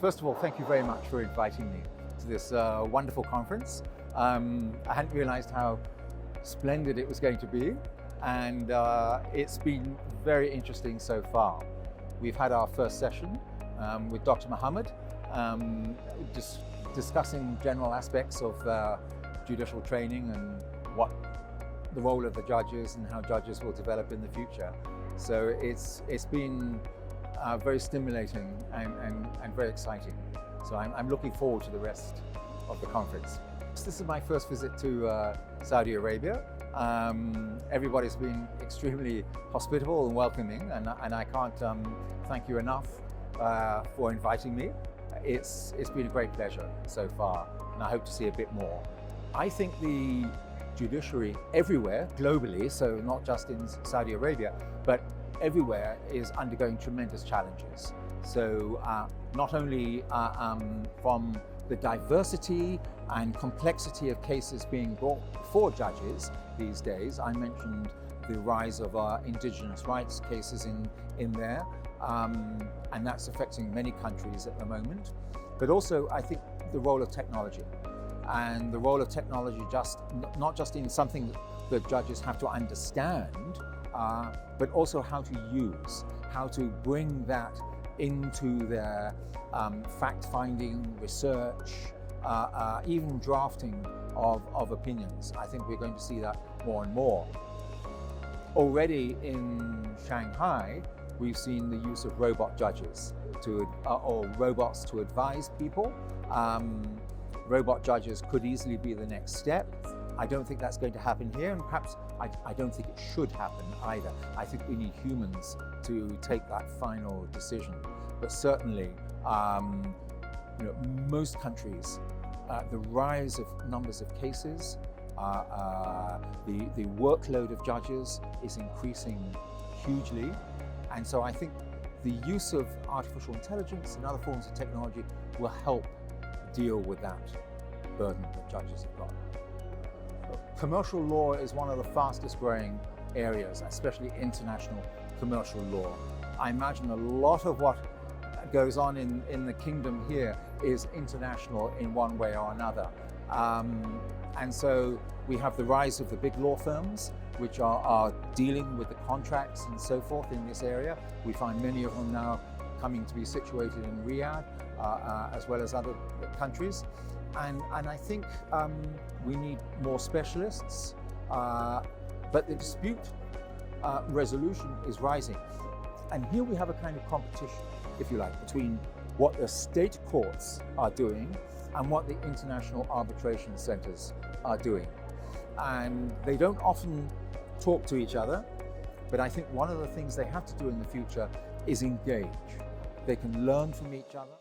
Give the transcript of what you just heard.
First of all, thank you very much for inviting me to this wonderful conference. I hadn't realized how splendid it was going to be, and it's been very interesting so far. We've had our first session with Dr. Muhammad, just discussing general aspects of judicial training and what the role of the judges and how judges will develop in the future. So it's been very stimulating and very exciting. So I'm looking forward to the rest of the conference. This is my first visit to Saudi Arabia. Everybody's been extremely hospitable and welcoming, and I can't thank you enough for inviting me. It's been a great pleasure so far, and I hope to see a bit more. I think the judiciary everywhere, globally, so not just in Saudi Arabia, but everywhere, is undergoing tremendous challenges. So not only from the diversity and complexity of cases being brought before judges these days. I mentioned the rise of indigenous rights cases in there, and that's affecting many countries at the moment. But also, I think the role of technology, and the role of technology not just in something that judges have to understand, but also how to use, how to bring that into their fact-finding, research, even drafting of opinions. I think we're going to see that more and more. Already in Shanghai, we've seen the use of robot judges or robots to advise people. Robot judges could easily be the next step. I don't think that's going to happen here, and perhaps I don't think it should happen either. I think we need humans to take that final decision. But certainly, most countries, the rise of numbers of cases, the workload of judges is increasing hugely. And so I think the use of artificial intelligence and other forms of technology will help deal with that burden that judges have got. Commercial law is one of the fastest growing areas, especially international commercial law. I imagine a lot of what goes on in the kingdom here is international in one way or another. And so we have the rise of the big law firms, which are dealing with the contracts and so forth in this area. We find many of them now coming to be situated in Riyadh, as well as other countries. And I think we need more specialists, but the dispute resolution is rising. And here we have a kind of competition, if you like, between what the state courts are doing and what the international arbitration centers are doing. And they don't often talk to each other, but I think one of the things they have to do in the future is engage. They can learn from each other.